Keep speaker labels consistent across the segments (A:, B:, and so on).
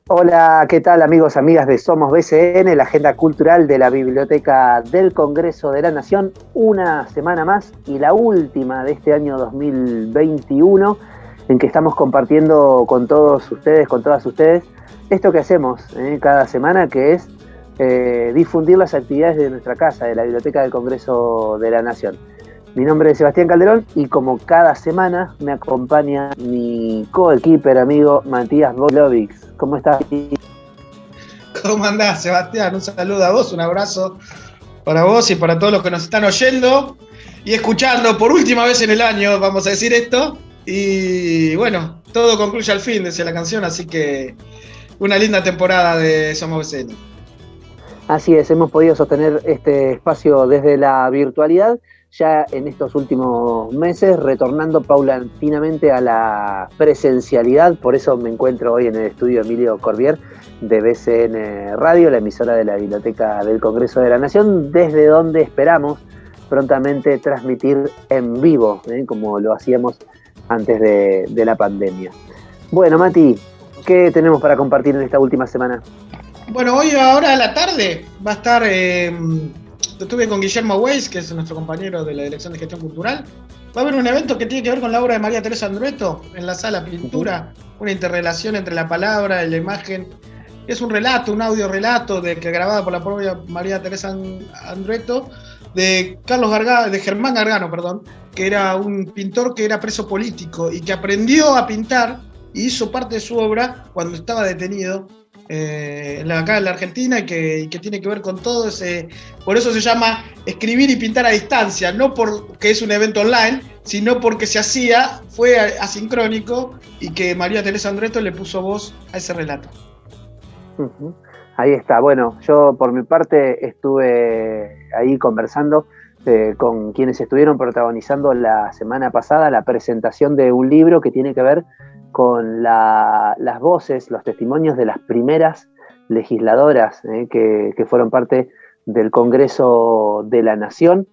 A: Hola, ¿qué tal amigos, amigas de Somos BCN, la agenda cultural de la Biblioteca del Congreso de la Nación? Una semana más y la última de este año 2021 en que estamos compartiendo con todos ustedes, con todas ustedes, esto que hacemos cada semana, que es difundir las actividades de nuestra casa, de la Biblioteca del Congreso de la Nación. Mi nombre es Sebastián Calderón y como cada semana me acompaña mi coequiper amigo Matías Bolovics. ¿Cómo estás?
B: ¿Cómo andás, Sebastián? Un saludo a vos, un abrazo para vos y para todos los que nos están oyendo y escuchando por última vez en el año, vamos a decir esto. Y bueno, todo concluye al fin, decía la canción, así que una linda temporada de Somos BCN.
A: Así es, hemos podido sostener este espacio desde la virtualidad, ya en estos últimos meses, retornando paulatinamente a la presencialidad. Por eso me encuentro hoy en el estudio Emilio Corbier de BCN Radio, la emisora de la Biblioteca del Congreso de la Nación, desde donde esperamos prontamente transmitir en vivo, como lo hacíamos antes de la pandemia. Bueno, Mati, ¿qué tenemos para compartir en esta última semana?
B: Bueno, hoy ahora a la tarde va a estar, estuve con Guillermo Weiss, que es nuestro compañero de la Dirección de Gestión Cultural. Va a haber un evento que tiene que ver con la obra de María Teresa Andrueto en la sala Pintura, una interrelación entre la palabra y la imagen. Es un relato, un audio relato que grabado por la propia María Teresa Andrueto, de Germán Gargano, perdón, que era un pintor que era preso político y que aprendió a pintar y hizo parte de su obra cuando estaba detenido acá en la Argentina y que tiene que ver con todo ese. Por eso se llama Escribir y Pintar a Distancia, no porque es un evento online, sino porque se hacía, fue asincrónico y que María Teresa Andrueto le puso voz a ese relato.
A: Ahí está. Bueno, yo por mi parte estuve ahí conversando con quienes estuvieron protagonizando la semana pasada la presentación de un libro que tiene que ver con las voces, los testimonios de las primeras legisladoras que fueron parte del Congreso de la Nación.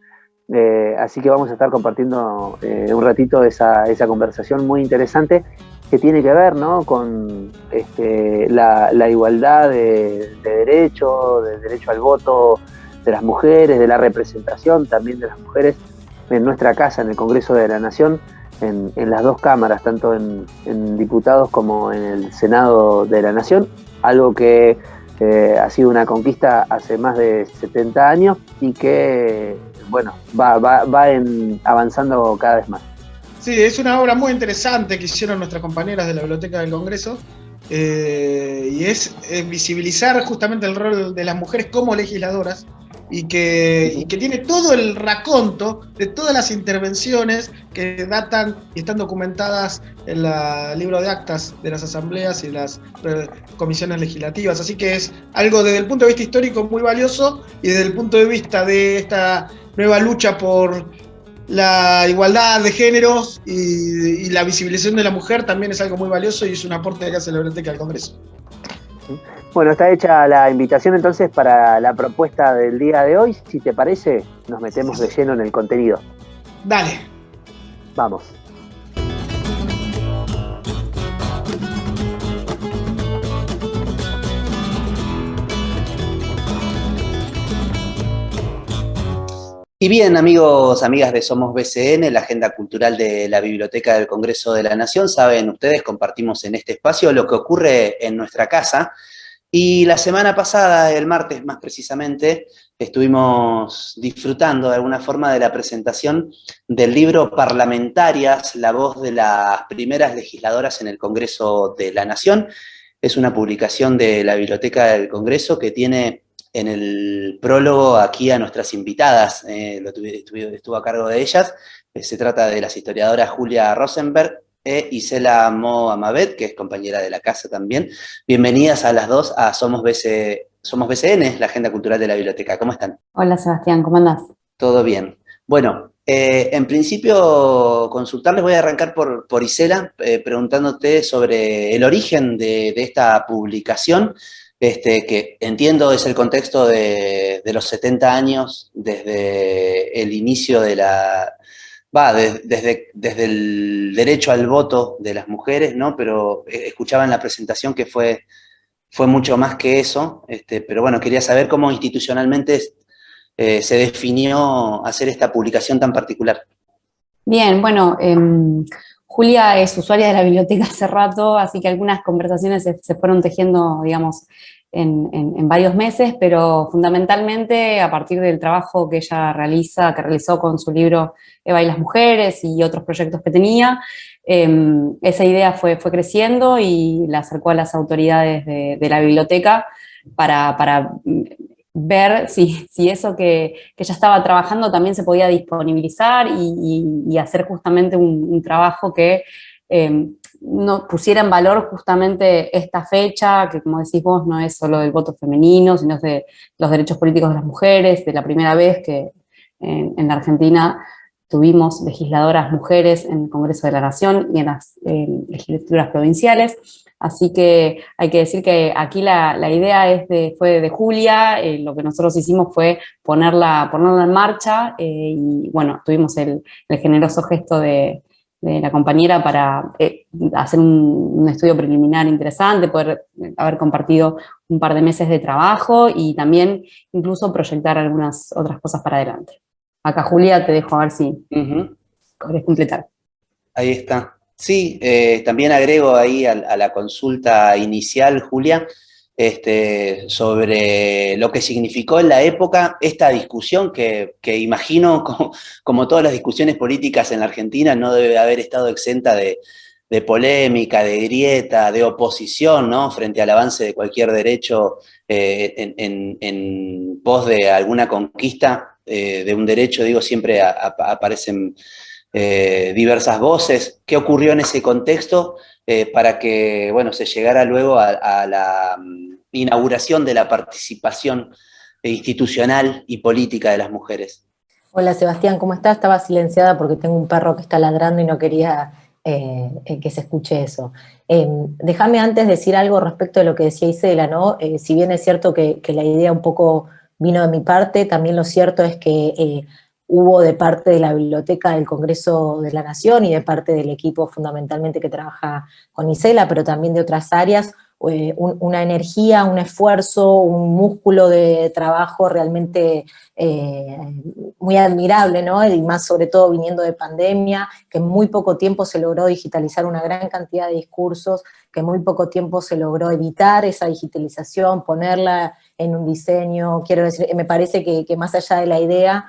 A: Así que vamos a estar compartiendo un ratito esa conversación muy interesante que tiene que ver, ¿no?, con la igualdad del derecho al voto de las mujeres, de la representación también de las mujeres en nuestra casa, en el Congreso de la Nación, en las dos cámaras, tanto en diputados como en el Senado de la Nación, algo que ha sido una conquista hace más de 70 años y que, bueno, va avanzando cada vez más.
B: Sí, es una obra muy interesante que hicieron nuestras compañeras de la Biblioteca del Congreso y es visibilizar justamente el rol de las mujeres como legisladoras y que tiene todo el raconto de todas las intervenciones que datan y están documentadas en el libro de actas de las asambleas y las comisiones legislativas. Así que es algo desde el punto de vista histórico muy valioso y desde el punto de vista de esta nueva lucha por la igualdad de géneros y la visibilización de la mujer también es algo muy valioso y es un aporte que hace la Biblioteca del Congreso.
A: Bueno, está hecha la invitación entonces para la propuesta del día de hoy. Si te parece, nos metemos de lleno en el contenido.
B: Dale.
A: Vamos. Y bien, amigos, amigas de Somos BCN, la agenda cultural de la Biblioteca del Congreso de la Nación, saben ustedes, compartimos en este espacio lo que ocurre en nuestra casa. Y la semana pasada, el martes más precisamente, estuvimos disfrutando de alguna forma de la presentación del libro Parlamentarias, la voz de las primeras legisladoras en el Congreso de la Nación. Es una publicación de la Biblioteca del Congreso que tiene en el prólogo aquí a nuestras invitadas, estuvo a cargo de ellas. Se trata de las historiadoras Julia Rosenberg e Isela Mo Amabet, que es compañera de la casa también. Bienvenidas a las dos a Somos BCN, la agenda cultural de la biblioteca. ¿Cómo están?
C: Hola Sebastián, ¿cómo andás?
A: Todo bien. Bueno, en principio consultarles, voy a arrancar por Isela, preguntándote sobre el origen de esta publicación, que entiendo es el contexto de los 70 años desde el inicio de desde el derecho al voto de las mujeres, ¿no? Pero escuchaba en la presentación que fue
C: fue mucho más que eso, pero bueno, quería saber cómo institucionalmente se definió hacer esta publicación tan particular.
D: Bien, bueno, Julia es usuaria de la biblioteca hace rato, así que algunas conversaciones se fueron tejiendo, digamos, en varios meses, pero fundamentalmente a partir del trabajo que ella realiza, que realizó con su libro Eva y las mujeres y otros proyectos que tenía, esa idea fue creciendo y la acercó a las autoridades de la biblioteca para ver si eso que ella estaba trabajando también se podía disponibilizar y hacer justamente un trabajo que no pusiera en valor justamente esta fecha, que como decís vos no es solo del voto femenino, sino es de los derechos políticos de las mujeres, de la primera vez que en la Argentina tuvimos legisladoras mujeres en el Congreso de la Nación y en las legislaturas provinciales. Así que hay que decir que aquí la idea fue de Julia, lo que nosotros hicimos fue ponerla en marcha, y bueno, tuvimos el generoso gesto de la compañera para hacer un estudio preliminar interesante, poder haber compartido un par de meses de trabajo y también incluso proyectar algunas otras cosas para adelante. Acá, Julia, te dejo a ver si querés completar.
C: Ahí está. Sí, también agrego ahí a la consulta inicial, Julia, sobre lo que significó en la época esta discusión que imagino, como todas las discusiones políticas en la Argentina, no debe haber estado exenta de polémica, de grieta, de oposición, ¿no? Frente al avance de cualquier derecho en pos de alguna conquista de un derecho, digo, siempre aparecen diversas voces. ¿Qué ocurrió en ese contexto para que, bueno, se llegara luego a la inauguración de la participación institucional y política de las mujeres?
E: Hola Sebastián, ¿cómo estás? Estaba silenciada porque tengo un perro que está ladrando y no quería que se escuche eso. Déjame antes decir algo respecto de lo que decía Isela, ¿no? Si bien es cierto que la idea un poco vino de mi parte, también lo cierto es que hubo de parte de la Biblioteca del Congreso de la Nación y de parte del equipo fundamentalmente que trabaja con Isela, pero también de otras áreas, una energía, un esfuerzo, un músculo de trabajo realmente muy admirable, ¿no? Y más sobre todo viniendo de pandemia, que en muy poco tiempo se logró digitalizar una gran cantidad de discursos, que en muy poco tiempo se logró editar esa digitalización, ponerla en un diseño. Quiero decir, me parece que más allá de la idea,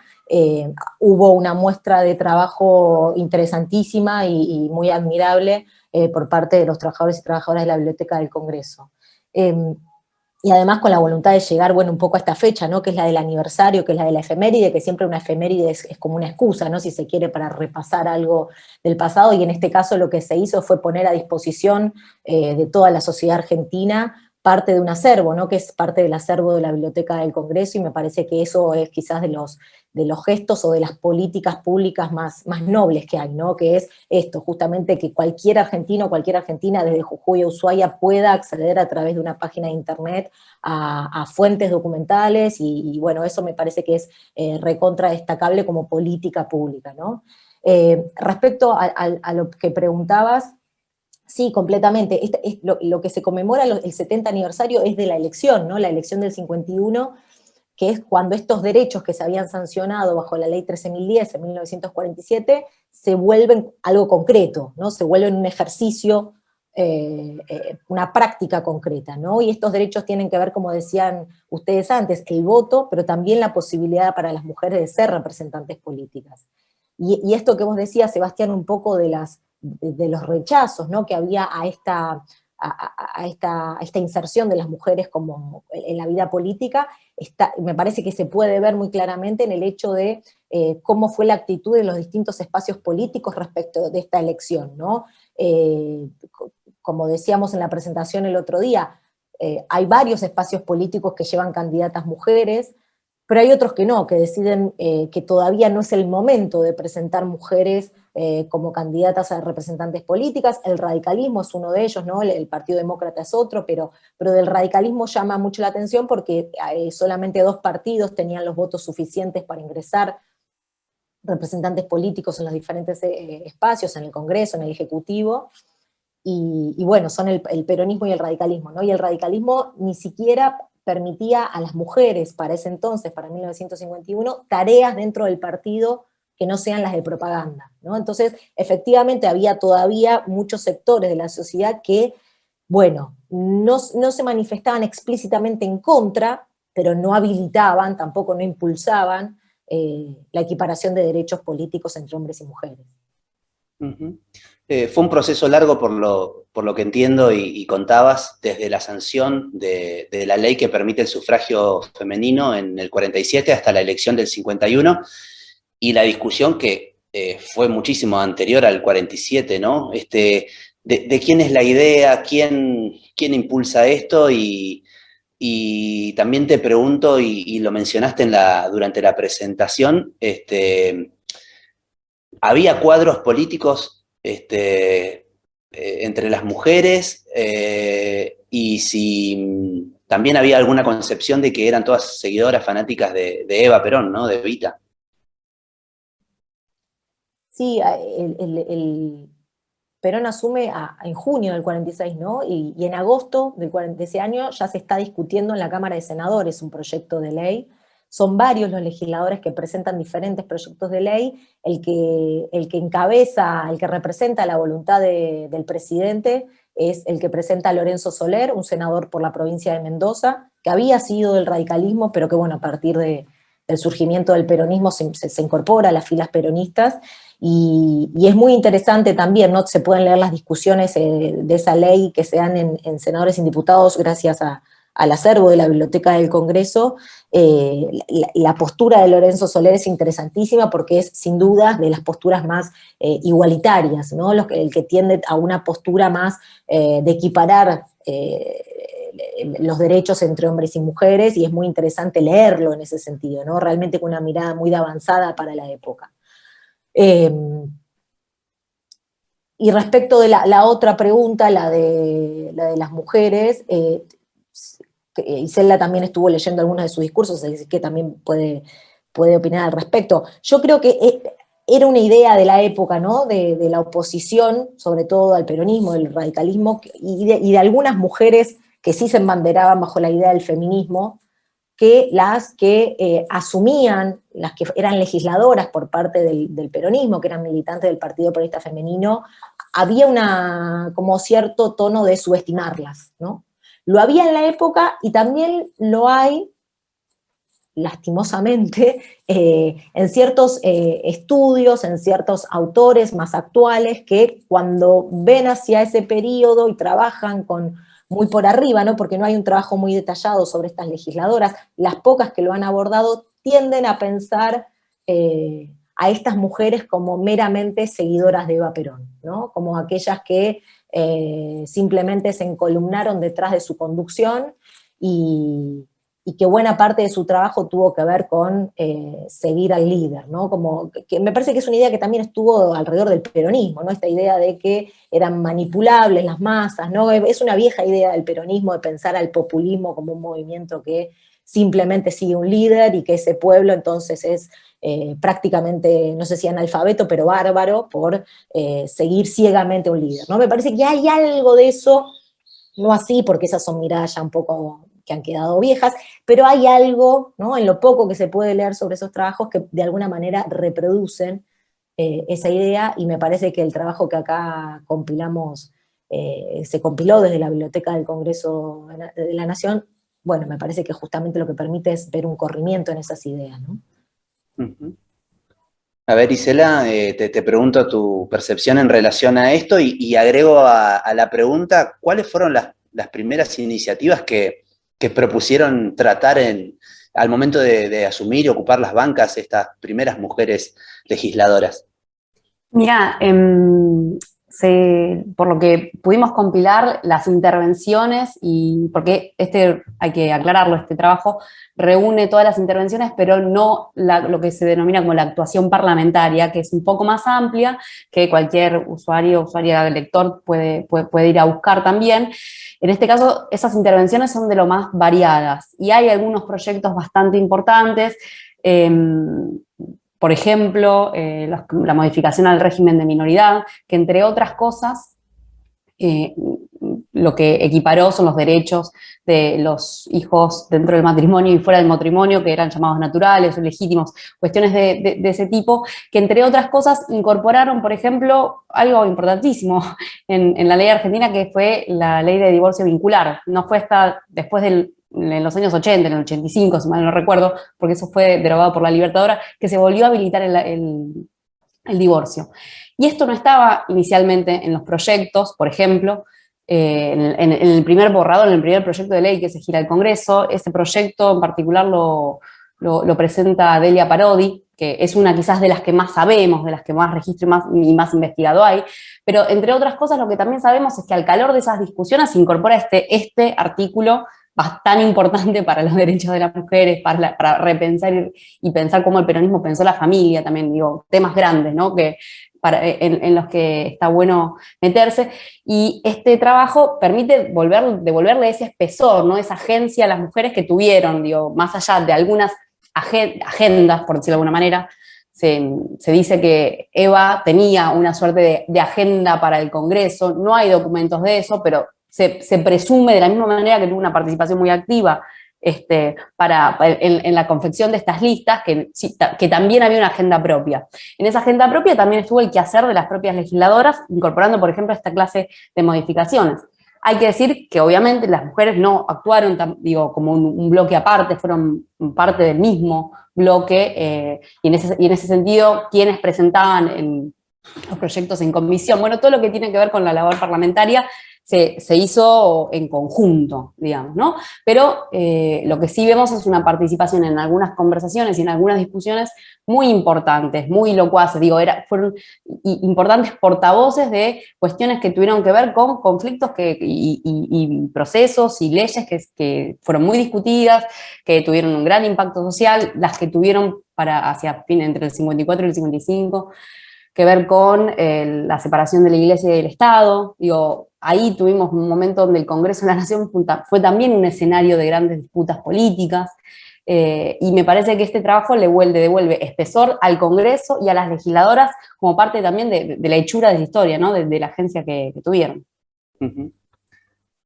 E: hubo una muestra de trabajo interesantísima y muy admirable por parte de los trabajadores y trabajadoras de la Biblioteca del Congreso. Y además con la voluntad de llegar, bueno, un poco a esta fecha, ¿no? Que es la del aniversario, que es la de la efeméride, que siempre una efeméride es como una excusa, ¿no? Si se quiere, para repasar algo del pasado, y en este caso lo que se hizo fue poner a disposición de toda la sociedad argentina parte de un acervo, ¿no? Que es parte del acervo de la Biblioteca del Congreso, y me parece que eso es quizás de los gestos o de las políticas públicas más nobles que hay, ¿no? Que es esto, justamente que cualquier argentino, cualquier argentina desde Jujuy a Ushuaia pueda acceder a través de una página de internet a fuentes documentales, y bueno, eso me parece que es recontra destacable como política pública, ¿no? Respecto a lo que preguntabas, sí, completamente. Lo que se conmemora el 70 aniversario es de la elección, ¿no? La elección del 51, que es cuando estos derechos que se habían sancionado bajo la ley 13.010 en 1947 se vuelven algo concreto, ¿no? Se vuelven un ejercicio, una práctica concreta, ¿no? Y estos derechos tienen que ver, como decían ustedes antes, el voto, pero también la posibilidad para las mujeres de ser representantes políticas. Y esto que vos decías, Sebastián, un poco de los rechazos, ¿no? Que había a esta inserción de las mujeres como en la vida política, me parece que se puede ver muy claramente en el hecho de cómo fue la actitud de los distintos espacios políticos respecto de esta elección, ¿no? Como decíamos en la presentación el otro día, hay varios espacios políticos que llevan candidatas mujeres, pero hay otros que no, que deciden que todavía no es el momento de presentar mujeres como candidatas a representantes políticas. El radicalismo es uno de ellos, ¿no? El Partido Demócrata es otro, pero del radicalismo llama mucho la atención porque solamente 2 partidos tenían los votos suficientes para ingresar representantes políticos en los diferentes espacios, en el Congreso, en el Ejecutivo. y bueno, son el peronismo y el radicalismo, ¿no? Y el radicalismo ni siquiera permitía a las mujeres para ese entonces, para 1951, tareas dentro del partido que no sean las de propaganda, ¿no? Entonces, efectivamente, había todavía muchos sectores de la sociedad que, bueno, no se manifestaban explícitamente en contra, pero no habilitaban, tampoco no impulsaban la equiparación de derechos políticos entre hombres y mujeres.
C: Uh-huh. Fue un proceso largo por lo que entiendo y contabas, desde la sanción de la ley que permite el sufragio femenino en el 47 hasta la elección del 51, y la discusión que fue muchísimo anterior al 47, ¿no? De quién es la idea, quién impulsa esto, y también te pregunto, y lo mencionaste durante la presentación, había cuadros políticos entre las mujeres, y si también había alguna concepción de que eran todas seguidoras fanáticas de Eva Perón, ¿no? De Evita.
E: Sí, Perón asume en junio del 46, ¿no? Y en agosto de ese año ya se está discutiendo en la Cámara de Senadores un proyecto de ley. Son varios los legisladores que presentan diferentes proyectos de ley. El que encabeza, el que representa la voluntad del presidente es el que presenta Lorenzo Soler, un senador por la provincia de Mendoza, que había sido del radicalismo, pero que, bueno, a partir del surgimiento del peronismo se incorpora a las filas peronistas. Y es muy interesante también, ¿no? Se pueden leer las discusiones de esa ley que se dan en senadores y diputados gracias al acervo de la Biblioteca del Congreso. La postura de Lorenzo Soler es interesantísima porque es sin duda de las posturas más igualitarias, ¿no? El que tiende a una postura más de equiparar los derechos entre hombres y mujeres, y es muy interesante leerlo en ese sentido, ¿no? Realmente con una mirada muy avanzada para la época. Y respecto de la otra pregunta, la de las mujeres, Isela también estuvo leyendo algunos de sus discursos, así que también puede opinar al respecto. Yo creo que era una idea de la época, ¿no? De la oposición, sobre todo al peronismo, del radicalismo, y de algunas mujeres que sí se embanderaban bajo la idea del feminismo, que las que asumían, las que eran legisladoras por parte del peronismo, que eran militantes del Partido Peronista Femenino, había como cierto tono de subestimarlas, ¿no? Lo había en la época y también lo hay, lastimosamente, en ciertos estudios, en ciertos autores más actuales, que cuando ven hacia ese periodo y trabajan muy por arriba, ¿no? Porque no hay un trabajo muy detallado sobre estas legisladoras, las pocas que lo han abordado tienden a pensar a estas mujeres como meramente seguidoras de Eva Perón, ¿no? Como aquellas que simplemente se encolumnaron detrás de su conducción y que buena parte de su trabajo tuvo que ver con seguir al líder, ¿no? Como que me parece que es una idea que también estuvo alrededor del peronismo, ¿no? Esta idea de que eran manipulables las masas, ¿no? Es una vieja idea del peronismo de pensar al populismo como un movimiento que simplemente sigue un líder y que ese pueblo entonces es prácticamente, no sé si analfabeto, pero bárbaro por seguir ciegamente un líder, ¿no? Me parece que hay algo de eso, no así, porque esas son miradas ya un poco que han quedado viejas, pero hay algo, ¿no? En lo poco que se puede leer sobre esos trabajos que de alguna manera reproducen esa idea, y me parece que el trabajo que acá compilamos, se compiló desde la Biblioteca del Congreso de la Nación, bueno, me parece que justamente lo que permite es ver un corrimiento en esas ideas, ¿no?
C: Uh-huh. A ver, Isela, te pregunto tu percepción en relación a esto y agrego a la pregunta, ¿cuáles fueron las primeras iniciativas que propusieron tratar al momento de asumir y ocupar las bancas estas primeras mujeres legisladoras?
D: Mira, por lo que pudimos compilar las intervenciones, y porque hay que aclararlo, este trabajo reúne todas las intervenciones, pero no lo que se denomina como la actuación parlamentaria, que es un poco más amplia, que cualquier usuaria, lector puede ir a buscar también. En este caso, esas intervenciones son de lo más variadas, y hay algunos proyectos bastante importantes. Por ejemplo, la modificación al régimen de minoridad, que entre otras cosas lo que equiparó son los derechos de los hijos dentro del matrimonio y fuera del matrimonio, que eran llamados naturales o legítimos, cuestiones de ese tipo, que entre otras cosas incorporaron, por ejemplo, algo importantísimo en la ley argentina, que fue la ley de divorcio vincular. No fue hasta después en los años 80, en el 85, si mal no recuerdo, porque eso fue derogado por la Libertadora, que se volvió a habilitar el divorcio. Y esto no estaba inicialmente en los proyectos, por ejemplo, en el primer borrador, en el primer proyecto de ley que se gira al Congreso. Ese proyecto en particular lo presenta Delia Parodi, que es una quizás de las que más sabemos, de las que más registro y más investigado hay, pero entre otras cosas lo que también sabemos es que al calor de esas discusiones se incorpora este artículo tan importante para los derechos de las mujeres, para repensar y pensar cómo el peronismo pensó la familia también, digo, temas grandes, ¿no? En los que está bueno meterse, y este trabajo permite devolverle ese espesor, ¿no? Esa agencia a las mujeres que tuvieron, digo, más allá de algunas agendas, por decirlo de alguna manera. Se dice que Eva tenía una suerte de agenda para el Congreso, no hay documentos de eso, pero se presume de la misma manera que tuvo una participación muy activa en la confección de estas listas, que también había una agenda propia. En esa agenda propia también estuvo el quehacer de las propias legisladoras, incorporando, por ejemplo, esta clase de modificaciones. Hay que decir que obviamente las mujeres no actuaron como un bloque aparte, fueron parte del mismo bloque, y en ese sentido, quienes presentaban los proyectos en comisión, bueno, todo lo que tiene que ver con la labor parlamentaria, se hizo en conjunto, digamos, ¿no? Pero lo que sí vemos es una participación en algunas conversaciones y en algunas discusiones muy importantes, muy locuaces, fueron importantes portavoces de cuestiones que tuvieron que ver con conflictos y procesos y leyes que fueron muy discutidas, que tuvieron un gran impacto social, las que tuvieron entre el 54 y el 55, que ver con la separación de la Iglesia y del Estado. Ahí tuvimos un momento donde el Congreso de la Nación fue también un escenario de grandes disputas políticas, y me parece que este trabajo le devuelve espesor al Congreso y a las legisladoras como parte también de la hechura de la historia, ¿no? de la agencia que tuvieron.
C: Uh-huh.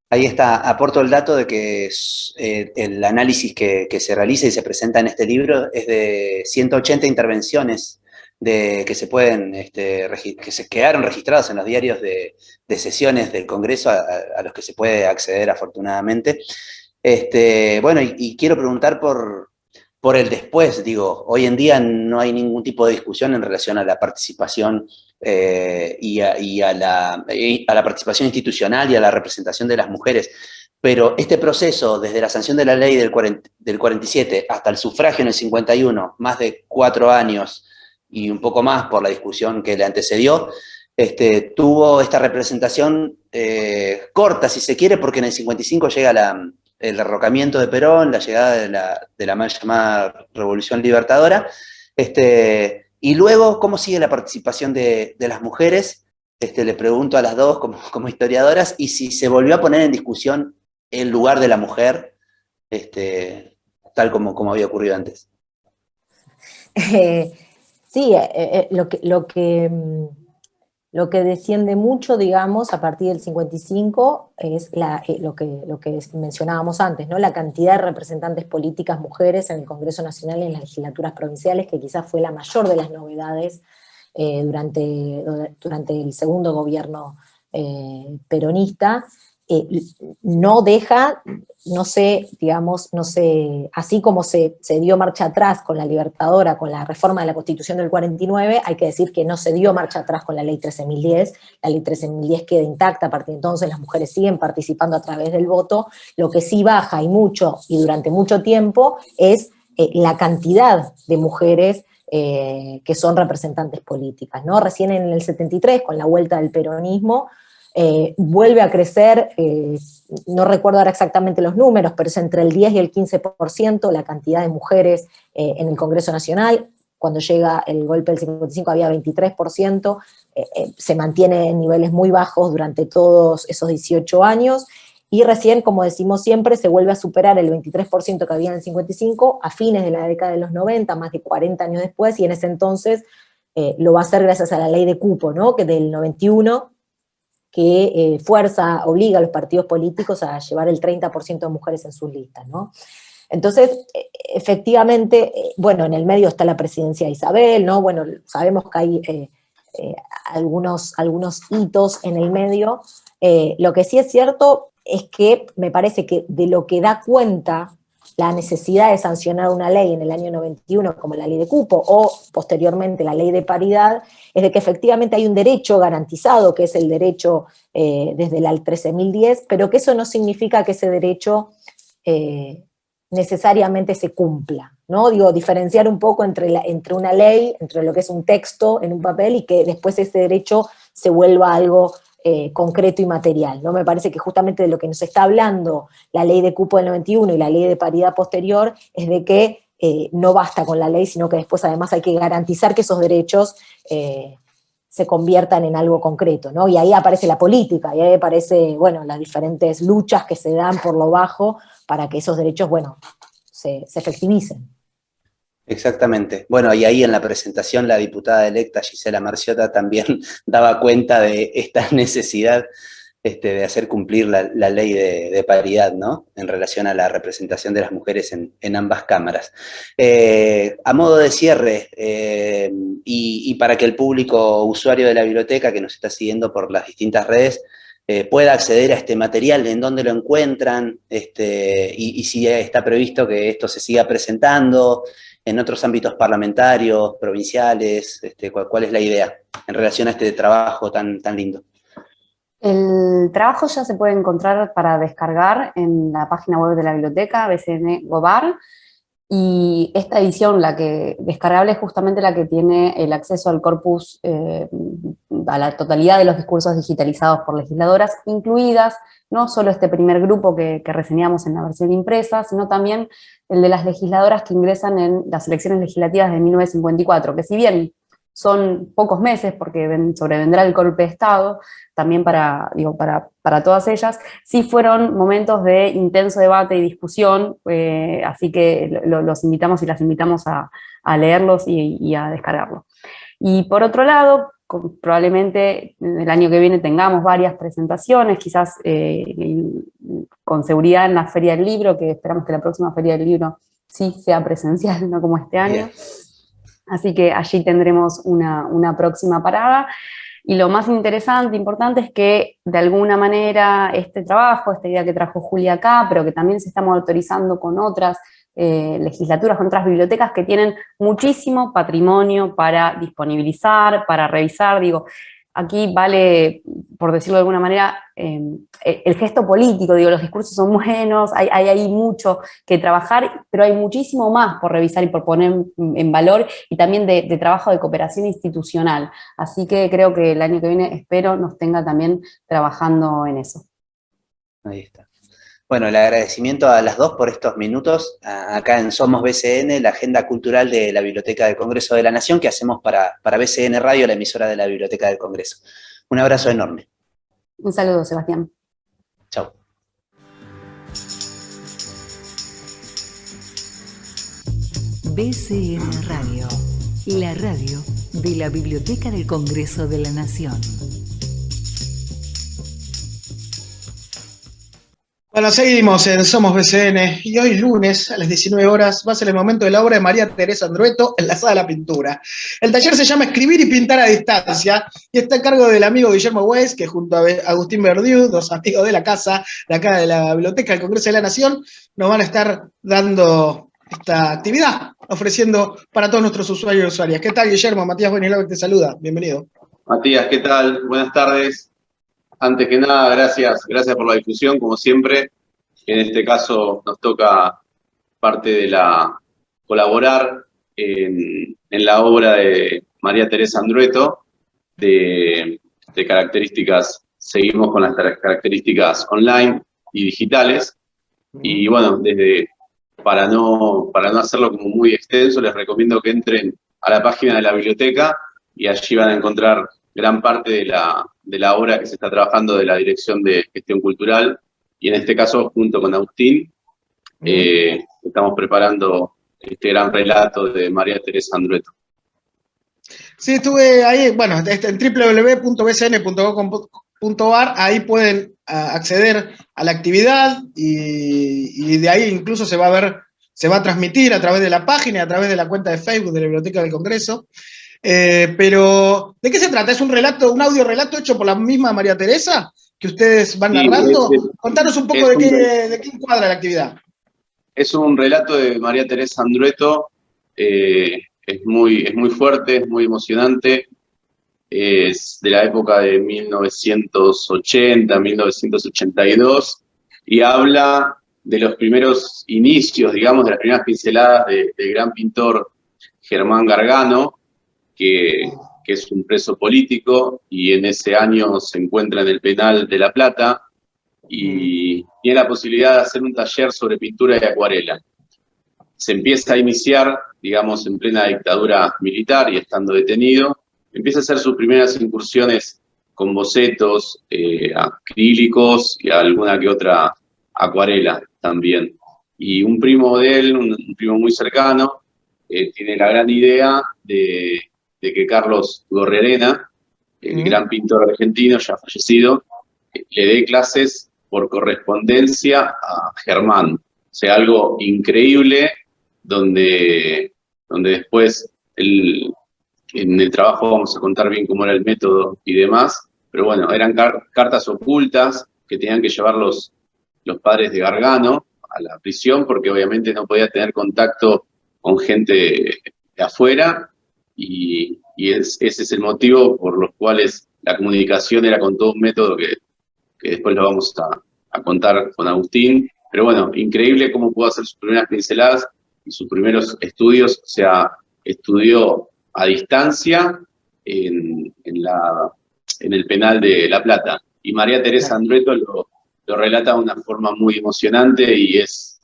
C: Ahí está, aporto el dato de que el análisis que se realiza y se presenta en este libro es de 180 intervenciones que se quedaron registradas en los diarios de sesiones del Congreso, a los que se puede acceder afortunadamente. Bueno, y quiero preguntar por el después. Hoy en día no hay ningún tipo de discusión en relación a la participación y a la participación institucional y a la representación de las mujeres. Pero este proceso, desde la sanción de la ley del 47 hasta el sufragio en el 51, más de 4 años, y un poco más por la discusión que le antecedió, tuvo esta representación corta, si se quiere, porque en el 55 llega el derrocamiento de Perón, la llegada de la mal llamada Revolución Libertadora, y luego, ¿cómo sigue la participación de las mujeres? Le pregunto a las dos como historiadoras, y si se volvió a poner en discusión el lugar de la mujer, tal como había ocurrido antes.
E: Sí, lo que desciende mucho, digamos, a partir del 55 es lo que mencionábamos antes, ¿no? La cantidad de representantes políticas mujeres en el Congreso Nacional y en las legislaturas provinciales, que quizás fue la mayor de las novedades durante el segundo gobierno peronista. No deja, así como se dio marcha atrás con la Libertadora, con la reforma de la Constitución del 49, hay que decir que no se dio marcha atrás con la Ley 13.010, la Ley 13.010 queda intacta, a partir de entonces las mujeres siguen participando a través del voto. Lo que sí baja, y mucho, y durante mucho tiempo, es la cantidad de mujeres que son representantes políticas, ¿no? Recién en el 73, con la vuelta del peronismo, vuelve a crecer, no recuerdo ahora exactamente los números, pero es entre el 10 y el 15% la cantidad de mujeres en el Congreso Nacional. Cuando llega el golpe del 55 había 23%, se mantiene en niveles muy bajos durante todos esos 18 años, y recién, como decimos siempre, se vuelve a superar el 23% que había en el 55 a fines de la década de los 90, más de 40 años después, y en ese entonces lo va a hacer gracias a la ley de cupo, ¿no? Que del 91, que obliga a los partidos políticos a llevar el 30% de mujeres en sus listas, ¿no? Entonces, efectivamente, bueno, en el medio está la presidencia de Isabel, ¿no? Bueno, sabemos que hay algunos hitos en el medio. Lo que sí es cierto es que me parece que de lo que da cuenta la necesidad de sancionar una ley en el año 91, como la ley de cupo, o posteriormente la ley de paridad, es de que efectivamente hay un derecho garantizado, que es el derecho desde la 13.010, pero que eso no significa que ese derecho necesariamente se cumpla, ¿no? Digo, diferenciar un poco entre una ley, entre lo que es un texto en un papel, y que después ese derecho se vuelva algo concreto y material, ¿no? Me parece que justamente de lo que nos está hablando la ley de cupo del 91 y la ley de paridad posterior es de que no basta con la ley, sino que después además hay que garantizar que esos derechos se conviertan en algo concreto, ¿no? Y ahí aparece la política, y ahí aparece, bueno, las diferentes luchas que se dan por lo bajo para que esos derechos, bueno, se efectivicen.
C: Exactamente. Bueno, y ahí en la presentación la diputada electa Gisela Marciota también daba cuenta de esta necesidad de hacer cumplir la ley de paridad, ¿no? En relación a la representación de las mujeres en ambas cámaras. A modo de cierre, y para que el público usuario de la biblioteca que nos está siguiendo por las distintas redes pueda acceder a este material, en dónde lo encuentran, y si está previsto que esto se siga presentando en otros ámbitos parlamentarios, provinciales, ¿cuál es la idea en relación a este trabajo tan lindo?
D: El trabajo ya se puede encontrar para descargar en la página web de la biblioteca, BCN Gobar, y esta edición, la que descargable, es justamente la que tiene el acceso al corpus, a la totalidad de los discursos digitalizados por legisladoras, incluidas no solo este primer grupo que reseñamos en la versión impresa, sino también el de las legisladoras que ingresan en las elecciones legislativas de 1954, que si bien son pocos meses, porque sobrevendrá el golpe de Estado, también para todas ellas, sí fueron momentos de intenso debate y discusión, así que los invitamos y las invitamos a leerlos y a descargarlos. Y por otro lado, probablemente el año que viene tengamos varias presentaciones, quizás con seguridad en la Feria del Libro, que esperamos que la próxima Feria del Libro sí sea presencial, no como este año.
C: Bien.
D: Así que allí tendremos una próxima parada. Y lo más interesante, importante, es que de alguna manera este trabajo, esta idea que trajo Julia acá, pero que también se está autorizando con otras legislaturas, con otras bibliotecas que tienen muchísimo patrimonio para disponibilizar, para revisar. Digo, aquí vale, por decirlo de alguna manera, el gesto político. Digo, los discursos son buenos, hay mucho que trabajar, pero hay muchísimo más por revisar y por poner en valor, y también de trabajo de cooperación institucional. Así que creo que el año que viene, espero, nos tenga también trabajando en eso.
C: Ahí está. Bueno, el agradecimiento a las dos por estos minutos, acá en Somos BCN, la agenda cultural de la Biblioteca del Congreso de la Nación, que hacemos para BCN Radio, la emisora de la Biblioteca del Congreso. Un abrazo enorme.
D: Un saludo, Sebastián.
C: Chau.
F: BCN Radio, la radio de la Biblioteca del Congreso de la Nación.
B: Bueno, seguimos en Somos BCN, y hoy lunes a las 19 horas va a ser el momento de la obra de María Teresa Andrueto en la Sala de la Pintura. El taller se llama Escribir y Pintar a Distancia y está a cargo del amigo Guillermo Weiss, que junto a Agustín Verdiu, dos amigos de la casa, de acá de la Biblioteca del Congreso de la Nación, nos van a estar dando esta actividad, ofreciendo para todos nuestros usuarios y usuarias. ¿Qué tal, Guillermo? Matías Buenislao te saluda. Bienvenido.
G: Matías, ¿qué tal? Buenas tardes. Antes que nada, gracias por la difusión, como siempre. En este caso nos toca parte de colaborar en la obra de María Teresa Andrueto, de características, seguimos con las características online y digitales. Y bueno, para no hacerlo como muy extenso, les recomiendo que entren a la página de la biblioteca y allí van a encontrar gran parte de la obra que se está trabajando de la Dirección de Gestión Cultural, y en este caso, junto con Agustín, estamos preparando este gran relato de María Teresa Andrueto.
B: Sí, estuve ahí, bueno, en ahí pueden acceder a la actividad y de ahí incluso se va a transmitir a través de la página, a través de la cuenta de Facebook de la Biblioteca del Congreso. Pero, ¿de qué se trata? ¿Es un audio relato hecho por la misma María Teresa que ustedes van narrando? Contanos un poco de qué encuadra la actividad.
G: Es un relato de María Teresa Andrueto, es muy fuerte, es muy emocionante, es de la época de 1980, 1982, y habla de los primeros inicios, digamos, de las primeras pinceladas del gran pintor Germán Gargano, que es un preso político, y en ese año se encuentra en el penal de La Plata, y tiene la posibilidad de hacer un taller sobre pintura y acuarela. Se empieza a iniciar, digamos, en plena dictadura militar y estando detenido, empieza a hacer sus primeras incursiones con bocetos, acrílicos y alguna que otra acuarela también. Y un primo de él, un primo muy cercano, tiene la gran idea de que Carlos Gorrerena, el gran pintor argentino ya fallecido, le dé clases por correspondencia a Germán. O sea, algo increíble donde después en el trabajo vamos a contar bien cómo era el método y demás, pero bueno, eran cartas ocultas que tenían que llevar los padres de Gargano a la prisión, porque obviamente no podía tener contacto con gente de afuera, y ese es el motivo por los cuales la comunicación era con todo un método que después lo vamos a contar con Agustín. Pero bueno, increíble cómo pudo hacer sus primeras pinceladas y sus primeros estudios. O sea, estudió a distancia en el penal de La Plata. Y María Teresa Andrueto lo relata de una forma muy emocionante, y es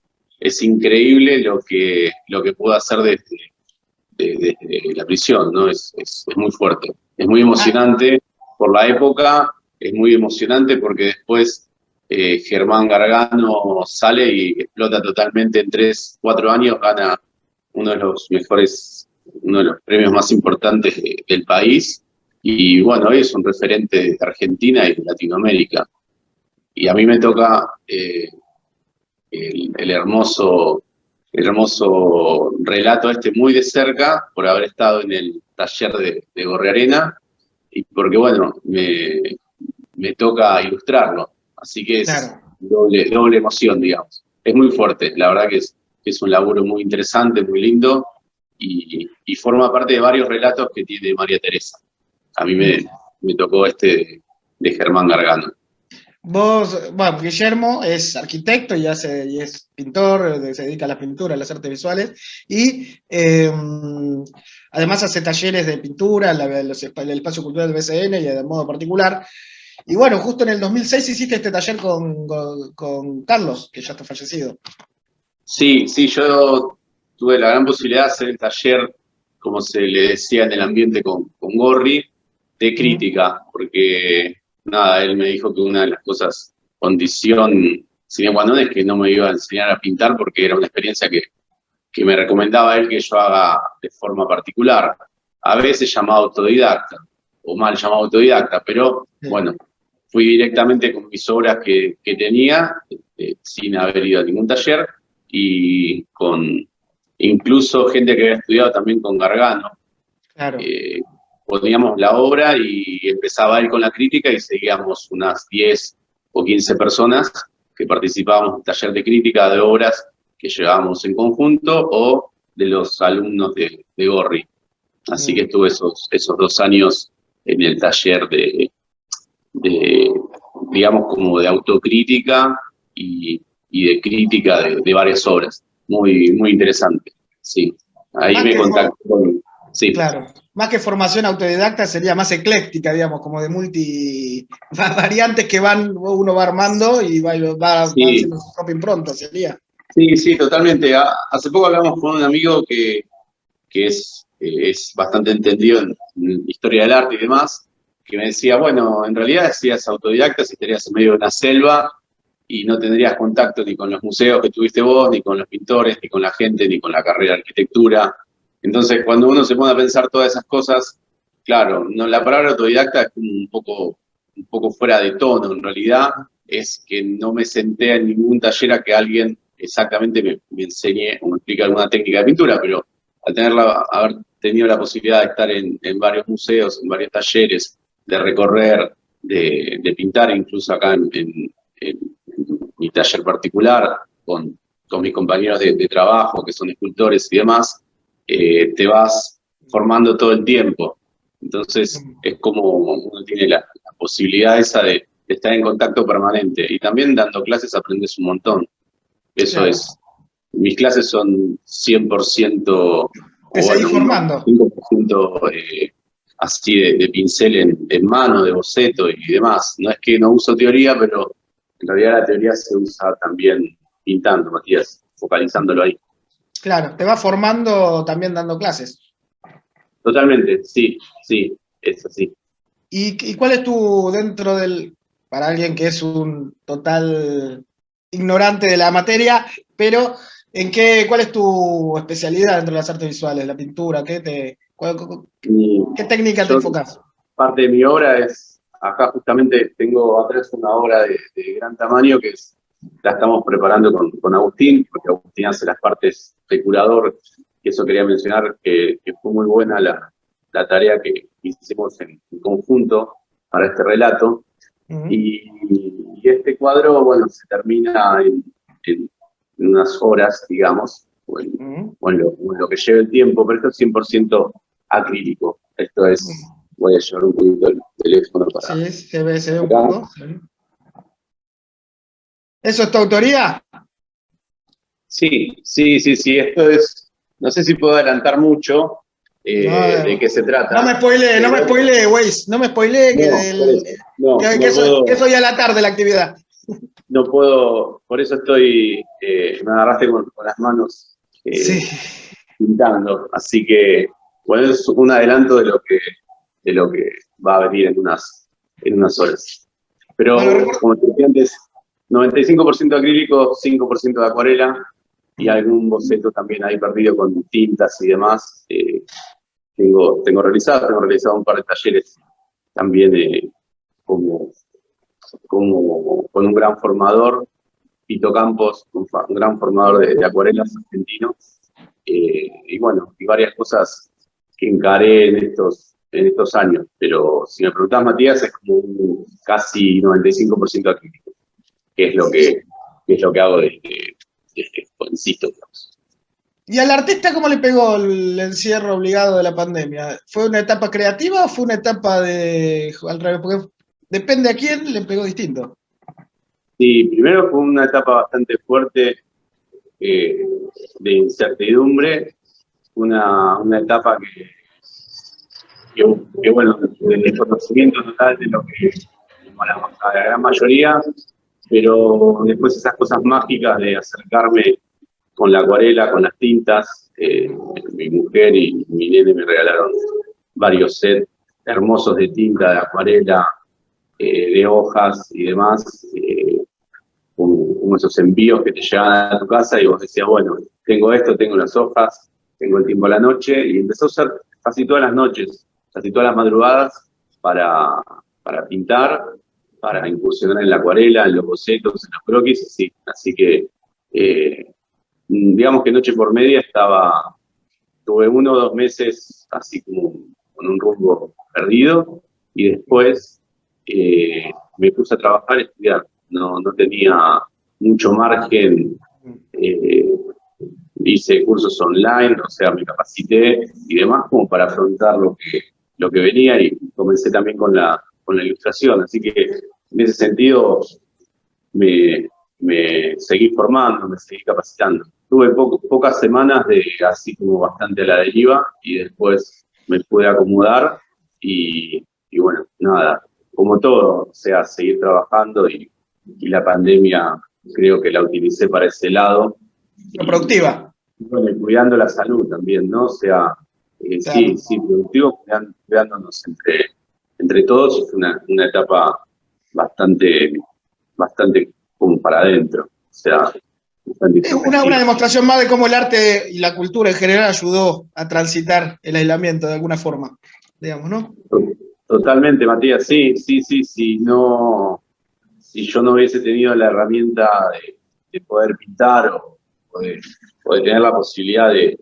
G: increíble lo que pudo hacer desde la prisión, ¿no? Es muy fuerte, es muy emocionante por la época, es muy emocionante porque después Germán Gargano sale y explota totalmente en 3-4 años, gana uno de los premios más importantes del país, y bueno, hoy es un referente de Argentina y de Latinoamérica. Y a mí me toca el hermoso relato muy de cerca, por haber estado en el taller de Gorrerena, y porque, bueno, me toca ilustrarlo. Así que es doble emoción, digamos. Es muy fuerte, la verdad que es un laburo muy interesante, muy lindo, y forma parte de varios relatos que tiene María Teresa. A mí me tocó de Germán Gargano.
B: Bueno, Guillermo es arquitecto y es pintor, se dedica a la pintura, a las artes visuales, y además hace talleres de pintura en el espacio cultural del BCN y de modo particular. Y bueno, justo en el 2006 hiciste este taller con Carlos, que ya está fallecido.
G: Sí, yo tuve la gran posibilidad de hacer el taller, como se le decía en el ambiente con Gorri, de crítica, porque nada, él me dijo que una de las condición sine qua non es que no me iba a enseñar a pintar, porque era una experiencia que me recomendaba él que yo haga de forma particular, a veces llamado autodidacta, o mal llamado autodidacta, pero bueno, fui directamente con mis obras que tenía, sin haber ido a ningún taller, y con incluso gente que había estudiado también con Gargano.
B: Claro.
G: Poníamos la obra y empezaba él con la crítica, y seguíamos unas 10 o 15 personas que participábamos en el taller de crítica de obras que llevábamos en conjunto, o de los alumnos de Gorri. Así que estuve esos 2 años en el taller de digamos, como de autocrítica y de crítica de varias obras. Muy, muy interesante, sí. Ahí me contacté con... Sí.
B: Claro, más que formación autodidacta sería más ecléctica, digamos, como de variantes que uno va armando y va haciendo su propia impronta, sería.
G: Sí, totalmente. Hace poco hablamos con un amigo que es bastante entendido en historia del arte y demás, que me decía, bueno, en realidad serías autodidacta si estarías en medio de una selva y no tendrías contacto ni con los museos que tuviste vos, ni con los pintores, ni con la gente, ni con la carrera de arquitectura. Entonces, cuando uno se pone a pensar todas esas cosas, claro, la palabra autodidacta es como un poco un poco fuera de tono en realidad, es que no me senté en ningún taller a que alguien exactamente me enseñe o me explique alguna técnica de pintura, pero al haber tenido la posibilidad de estar en varios museos, en varios talleres, de recorrer, de pintar, incluso acá en mi taller particular, con mis compañeros de trabajo, que son escultores y demás, te vas formando todo el tiempo. Entonces es como uno tiene la posibilidad esa de estar en contacto permanente. Y también dando clases aprendes un montón. Eso
B: Claro.
G: es. Mis clases son 100%,
B: Te seguís formando.
G: 5% así de pincel en mano, de boceto y demás. No es que no uso teoría, pero en realidad la teoría se usa también pintando, Matías, focalizándolo ahí.
B: Claro, te vas formando también dando clases.
G: Totalmente, sí, es así.
B: ¿Y cuál es para alguien que es un total ignorante de la materia, pero cuál es tu especialidad dentro de las artes visuales, la pintura? ¿Qué técnica te enfocás?
G: Parte de mi obra es, acá justamente tengo atrás una obra de gran tamaño que la estamos preparando con Agustín, porque Agustín hace las partes de curador, y eso quería mencionar que fue muy buena la tarea que hicimos en conjunto para este relato.
B: Uh-huh.
G: Y este cuadro, bueno, se termina en unas horas, digamos, o en lo que lleve el tiempo, pero esto es 100% acrílico. Esto es, voy a llevar un poquito el teléfono para...
B: Sí, se ve un poco. Sí. ¿Eso es tu autoría?
G: Sí. Esto es, no sé si puedo adelantar mucho de qué se trata.
B: No me spoilee, Weiss. No me spoilee que soy a la tarde la actividad.
G: No puedo, por eso me agarraste con las manos pintando. Así que, bueno, es un adelanto de lo que va a venir en unas horas. Pero, como te decía antes, 95% acrílico, 5% de acuarela y algún boceto también ahí perdido con tintas y demás. Tengo realizado un par de talleres también con un gran formador, Pito Campos, un gran formador de acuarelas argentino, y bueno, y varias cosas que encaré en estos años, pero si me preguntás, Matías, es como un casi 95% acrílico, que es lo que hago desde jovencito, digamos.
B: ¿Y al artista cómo le pegó el encierro obligado de la pandemia? ¿Fue una etapa creativa o fue una etapa al revés? Porque depende a quién le pegó distinto.
G: Sí, primero fue una etapa bastante fuerte de incertidumbre, una etapa que bueno, de desconocimiento total de lo que, como la gran mayoría, pero después esas cosas mágicas de acercarme con la acuarela, con las tintas. Mi mujer y mi nene me regalaron varios sets hermosos de tinta, de acuarela, de hojas y demás, como esos envíos que te llegan a tu casa y vos decías, bueno, tengo esto, tengo las hojas, tengo el tiempo a la noche, y empezó a usar casi todas las noches, casi todas las madrugadas para pintar, para incursionar en la acuarela, en los bocetos, en los croquis, así que digamos que noche por media tuve 1 o 2 meses así como con un rumbo perdido, y después me puse a trabajar, a estudiar. No tenía mucho margen, hice cursos online, o sea, me capacité y demás como para afrontar lo que venía, y comencé también con la ilustración, así que en ese sentido me seguí formando, me seguí capacitando. Tuve pocas semanas de así como bastante a la deriva, y después me pude acomodar y bueno, nada, como todo, o sea, seguir trabajando, y la pandemia creo que la utilicé para ese lado.
B: Productiva.
G: Bueno, cuidando la salud también, ¿no? O sea, claro. Sí, productivo, cuidándonos entre todos. Es una etapa bastante como para adentro, o sea,
B: es una demostración más de cómo el arte y la cultura en general ayudó a transitar el aislamiento de alguna forma, digamos, ¿no?
G: Totalmente, Matías, sí, si yo no hubiese tenido la herramienta de poder pintar o de tener la posibilidad de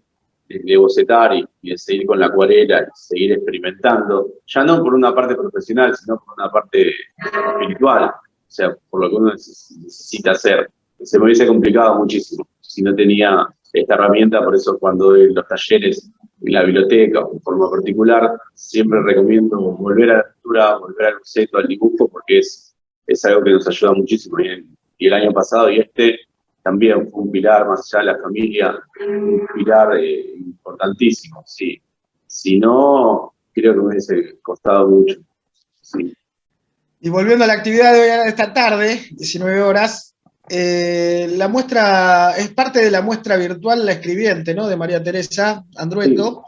G: bocetar y de seguir con la acuarela y seguir experimentando, ya no por una parte profesional, sino por una parte espiritual, o sea, por lo que uno necesita hacer. Se me hubiese complicado muchísimo si no tenía esta herramienta, por eso cuando doy los talleres en la biblioteca o en forma particular, siempre recomiendo volver a la lectura, volver al boceto, al dibujo, porque es algo que nos ayuda muchísimo. Y el año pasado y también fue un pilar, más allá de la familia, un pilar importantísimo, sí. Si no, creo que me hubiese costado mucho, sí.
B: Y volviendo a la actividad de hoy, de esta tarde, 19 horas, la muestra es parte de la muestra virtual La Escribiente, ¿no? De María Teresa Andrueto.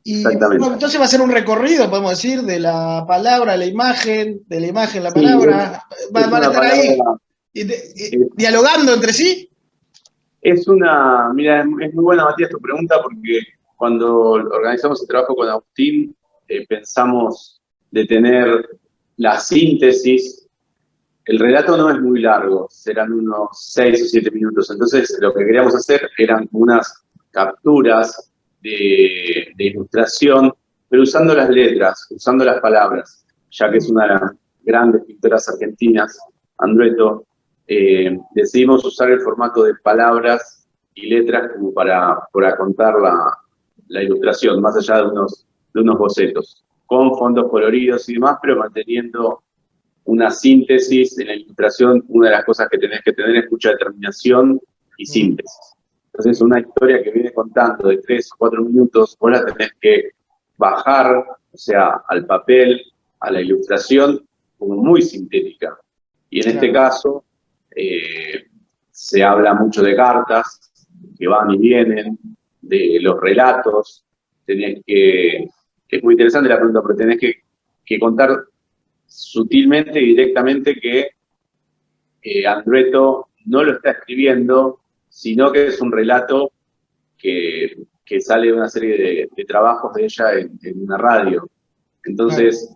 B: Sí, y bueno, entonces va a ser un recorrido, podemos decir, de la palabra a la imagen, de la imagen a la palabra. Van a estar ahí dialogando entre sí.
G: Mira, es muy buena, Matías, tu pregunta, porque cuando organizamos el trabajo con Agustín, pensamos de tener la síntesis. El relato no es muy largo, serán unos 6 o 7 minutos. Entonces, lo que queríamos hacer eran unas capturas de ilustración, pero usando las letras, usando las palabras, ya que es una de las grandes pintoras argentinas, Andrueto, decidimos usar el formato de palabras y letras como para contar la ilustración, más allá de unos bocetos, con fondos coloridos y demás, pero manteniendo una síntesis en la ilustración. Una de las cosas que tenés que tener es mucha determinación y síntesis. Entonces, una historia que viene contando de 3 o 4 minutos, vos la tenés que bajar, o sea, al papel, a la ilustración, como muy sintética. Y en este caso, se habla mucho de cartas, que van y vienen, de los relatos. Es muy interesante la pregunta, pero tenés que contar sutilmente y directamente que Andrueto no lo está escribiendo, sino que es un relato que sale de una serie de trabajos de ella en una radio. Entonces,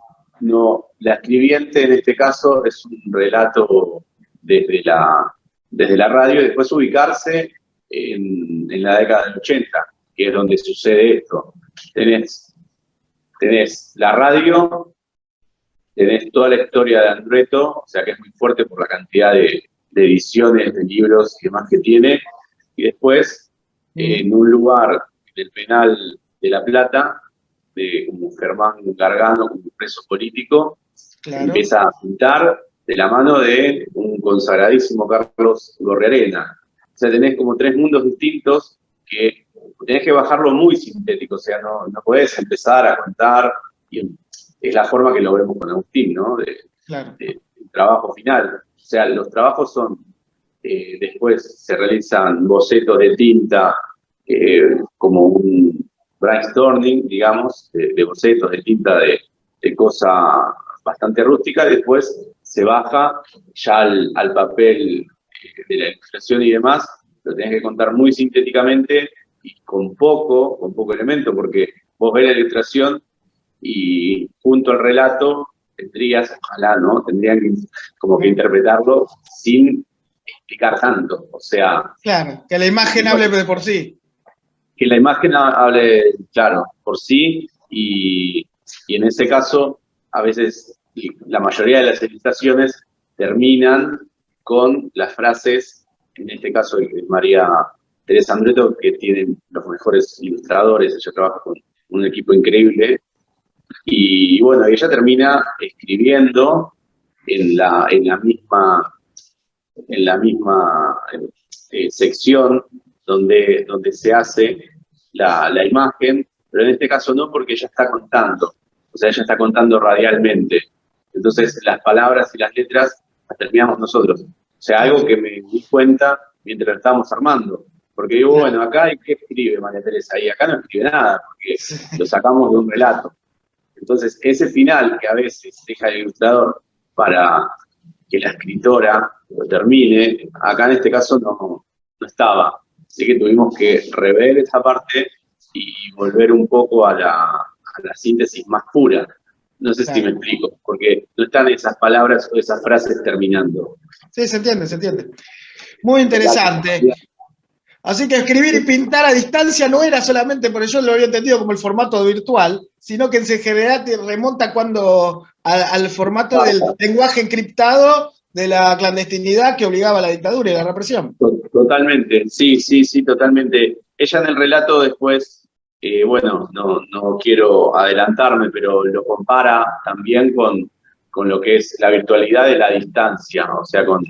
G: la escribiente en este caso es un relato desde la radio, y después ubicarse en la década del 80, que es donde sucede esto. Tenés la radio, tenés toda la historia de Andrueto, o sea que es muy fuerte por la cantidad de ediciones, de libros y demás que tiene, y después, en un lugar del penal de La Plata, como Germán Gargano, como preso político, empieza a pintar de la mano de un consagradísimo Carlos Gorriarena. O sea, tenés como 3 mundos distintos que tenés que bajarlo muy sintético, o sea, no podés empezar a contar, y es la forma que lo vemos con Agustín, ¿no? Del trabajo final. O sea, los trabajos son, después se realizan bocetos de tinta, como un brainstorming, digamos, de bocetos de tinta de cosa bastante rústica, después se baja ya al papel de la ilustración y demás, lo tenés que contar muy sintéticamente y con poco elemento, porque vos ves la ilustración y junto al relato tendrían como que interpretarlo sin explicar tanto, o sea...
B: Claro, que la imagen hable de por sí.
G: Que la imagen hable, claro, por sí, y en ese caso, a veces, la mayoría de las ilustraciones terminan con las frases, en este caso de María Teresa Andrueto, que tiene los mejores ilustradores, ella trabaja con un equipo increíble, y bueno, ella termina escribiendo en la misma sección donde se hace la imagen, pero en este caso no, porque ella está contando, o sea, ella está contando radialmente. Entonces, las palabras y las letras las terminamos nosotros. O sea, algo que me di cuenta mientras lo estábamos armando. Porque digo, bueno, acá ¿qué escribe María Teresa? Y acá no escribe nada, porque lo sacamos de un relato. Entonces, ese final que a veces deja el ilustrador para que la escritora lo termine, acá en este caso no estaba. Así que tuvimos que rever esa parte y volver un poco a la síntesis más pura. No sé si me explico, porque no están esas palabras o esas frases terminando.
B: Sí, se entiende. Muy interesante. Así que escribir y pintar a distancia no era solamente, porque yo lo había entendido como el formato virtual, sino que en general te remonta al formato del lenguaje encriptado de la clandestinidad que obligaba a la dictadura y la represión.
G: Totalmente, sí, totalmente. Ella en el relato después, bueno, no quiero adelantarme, pero lo compara también con lo que es la virtualidad de la distancia, o sea, con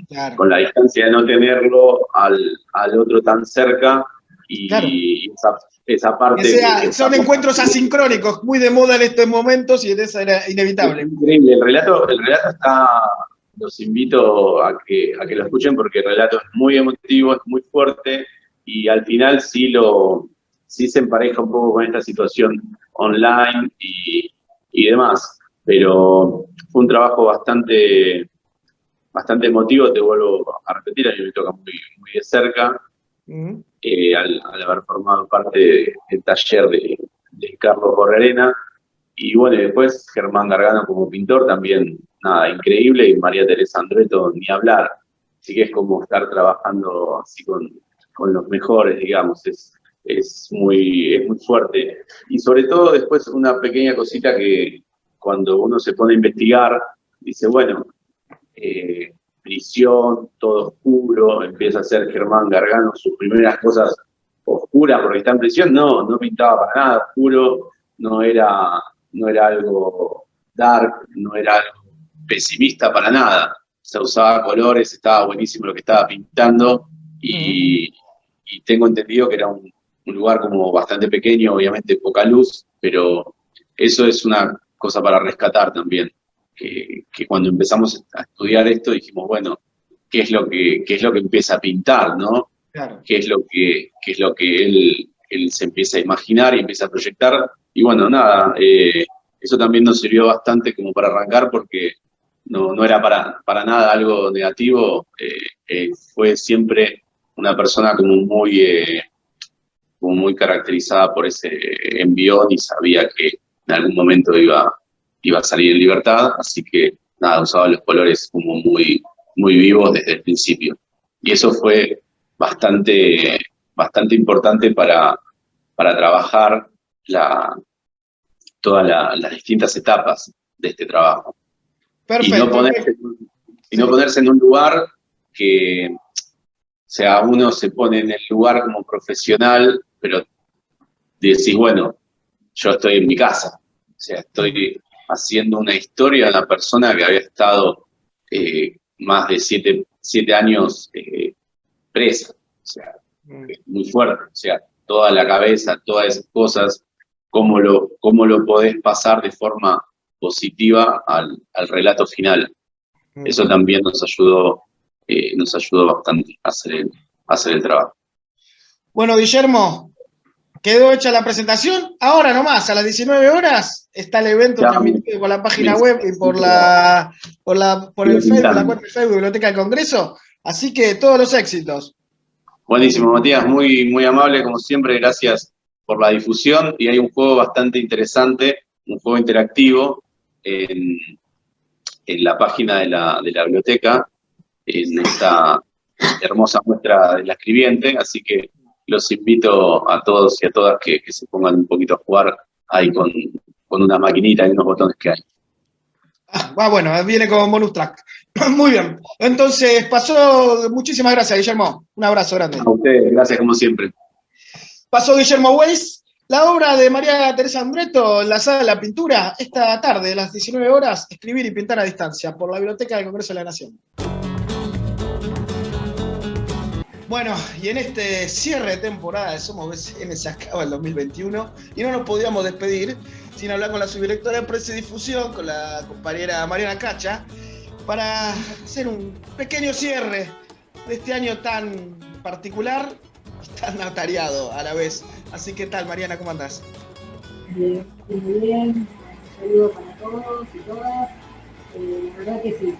G: la distancia de no tenerlo al otro tan cerca y claro. esa parte...
B: O sea, son encuentros asincrónicos, muy de moda en estos momentos y en esa era inevitable.
G: Es increíble, el relato está... Los invito a que lo escuchen porque el relato es muy emotivo, es muy fuerte y al final sí se empareja un poco con esta situación online y demás. Pero fue un trabajo bastante emotivo, te vuelvo a repetir, a mí me toca muy de cerca, al haber formado parte del taller de Carlos Borrerena. Y bueno, y después Germán Gargano como pintor también, nada, increíble, y María Teresa Andretto ni hablar. Así que es como estar trabajando así con los mejores, digamos, es muy fuerte. Y sobre todo después una pequeña cosita que cuando uno se pone a investigar, dice, bueno, prisión, todo oscuro, empieza a hacer Germán Gargano sus primeras cosas oscuras porque está en prisión, no pintaba para nada oscuro, no era algo dark, no era algo pesimista para nada. Se usaba colores, estaba buenísimo lo que estaba pintando y tengo entendido que era un lugar como bastante pequeño, obviamente poca luz, pero eso es una cosa para rescatar también, que cuando empezamos a estudiar esto dijimos, bueno, ¿qué es lo que empieza a pintar, no?
B: Claro.
G: ¿Qué es lo que él se empieza a imaginar y empieza a proyectar? Y bueno, nada, eso también nos sirvió bastante como para arrancar porque no era para nada algo negativo, fue siempre una persona como muy caracterizada por ese envión y sabía que en algún momento iba a salir en libertad, así que nada, usaba los colores como muy vivos desde el principio. Y eso fue bastante importante para trabajar todas las distintas etapas de este trabajo.
B: Perfecto.
G: Y no ponerse en un lugar que, o sea, uno se pone en el lugar como profesional, pero decís, bueno, yo estoy en mi casa, o sea, estoy haciendo una historia de una persona que había estado más de 7 años presa, o sea, muy fuerte, o sea, toda la cabeza, todas esas cosas, cómo lo podés pasar de forma positiva al relato final. Eso también nos ayudó bastante a hacer el trabajo.
B: Bueno, Guillermo, quedó hecha la presentación. Ahora nomás, a las 19 horas, está el evento transmitido por la página web y por el Facebook, la cuenta de Facebook Biblioteca del Congreso. Así que todos los éxitos.
G: Buenísimo, Matías, muy amable como siempre, gracias por la difusión. Y hay un juego bastante interesante, un juego interactivo en la página de la biblioteca, en esta hermosa muestra de la escribiente, así que los invito a todos y a todas que se pongan un poquito a jugar ahí con una maquinita y unos botones que hay.
B: Bueno, viene como bonus track. Muy bien. Entonces, muchísimas gracias, Guillermo. Un abrazo grande.
G: A ustedes, gracias como siempre.
B: Pasó Guillermo Weiss, la obra de María Teresa Andretto en la sala de la pintura, esta tarde, a las 19 horas, Escribir y pintar a distancia, por la Biblioteca del Congreso de la Nación. Bueno, y en este cierre de temporada de Somos BCN se acaba el 2021 y no nos podíamos despedir sin hablar con la subdirectora de Prensa y Difusión, con la compañera Mariana Cacha, para hacer un pequeño cierre de este año tan particular y tan atareado a la vez. Así que, ¿qué tal, Mariana? ¿Cómo andás?
H: Muy bien, un saludo para todos y todas. La verdad que sí,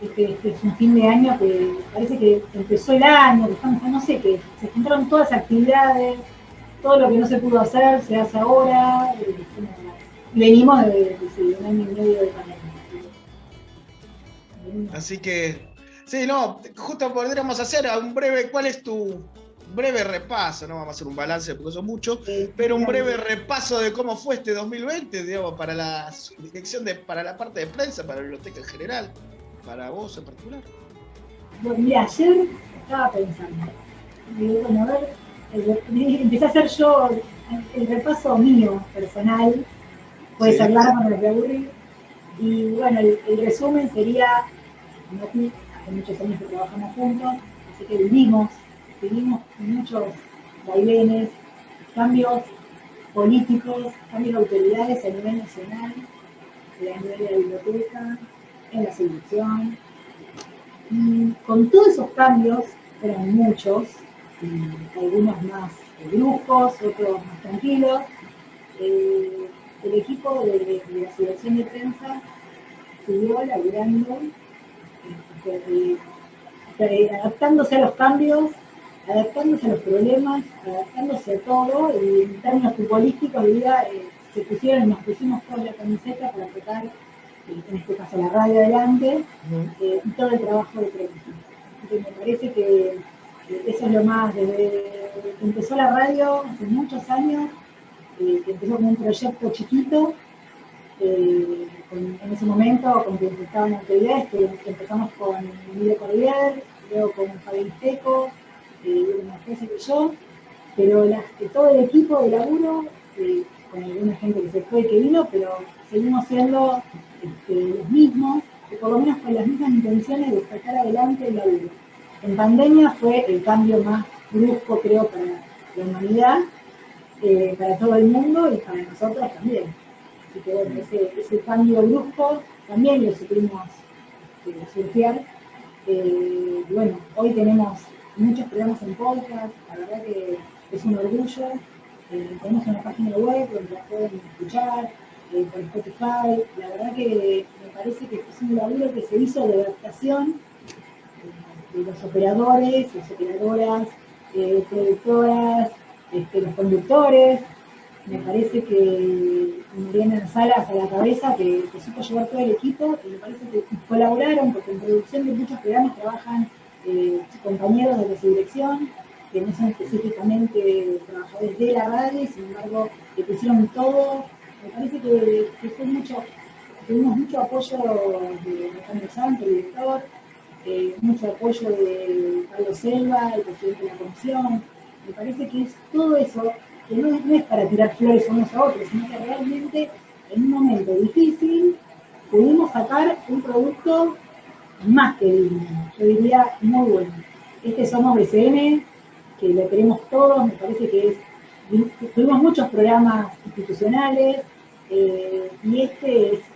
H: este es un fin de año que parece que empezó el año, que estamos, no sé, que se juntaron todas las actividades, todo lo que no se pudo hacer se hace ahora, venimos de un año y medio de pandemia.
B: Así que, sí, no, justo podríamos hacer un breve, ¿cuál es tu breve repaso? No vamos a hacer un balance porque son muchos, pero un breve repaso de cómo fue este 2020, digamos, para la dirección para la parte de prensa, para la biblioteca en general, para vos en particular.
H: Bueno, mira, ayer estaba pensando, digo, bueno, a ver, empecé a hacer yo el repaso mío, personal, puede ser largo, no me aburrir, y bueno, el resumen sería, Mati, hace muchos años que trabajamos juntos, así que vivimos muchos vaivenes, cambios políticos, cambios de autoridades a nivel nacional, a nivel de la biblioteca, en la selección. Y con todos esos cambios, eran muchos, algunos más bruscos, otros más tranquilos, el equipo de la selección de prensa siguió laburando, adaptándose a los cambios, adaptándose a los problemas, adaptándose a todo, y en términos futbolísticos diría, nos pusimos toda la camiseta para sacar, en este caso la radio adelante, y todo el trabajo de prensa. Entonces me parece que eso es lo más, desde que empezó la radio hace muchos años, que empezó como un proyecto chiquito, en ese momento con quienes estaban en autoridades, que empezamos con Emilio Cordier, luego con Fabián Teco, una especie que yo, pero todo el equipo de laburo, con alguna gente que se fue y que vino, pero seguimos siendo los mismos, que por lo menos con las mismas intenciones de sacar adelante el laburo. En pandemia fue el cambio más brusco, creo, para la humanidad, para todo el mundo y para nosotros también. Así que bueno, ese cambio brusco también lo supimos surfear. Bueno, hoy tenemos muchos programas en podcast, la verdad que es un orgullo. Tenemos una página web donde la pueden escuchar, por Spotify. La verdad que me parece que es un laburo que se hizo de adaptación de los operadores, las operadoras, productoras, los conductores. Me parece que Mariana Salas a la cabeza, que supo llevar todo el equipo, y me parece que colaboraron, porque en producción de muchos programas trabajan compañeros de la subdirección, que no son específicamente trabajadores de la radio, y sin embargo, que pusieron todo. Me parece que tuvimos mucho apoyo de Alejandro Santos, el director, mucho apoyo de Carlos Selva, el presidente de la comisión. Me parece que es todo eso, que no es para tirar flores unos a otros, sino que realmente en un momento difícil pudimos sacar un producto más que digno, yo diría muy bueno. Somos BCN, que lo queremos todos, me parece que tuvimos muchos programas institucionales, y es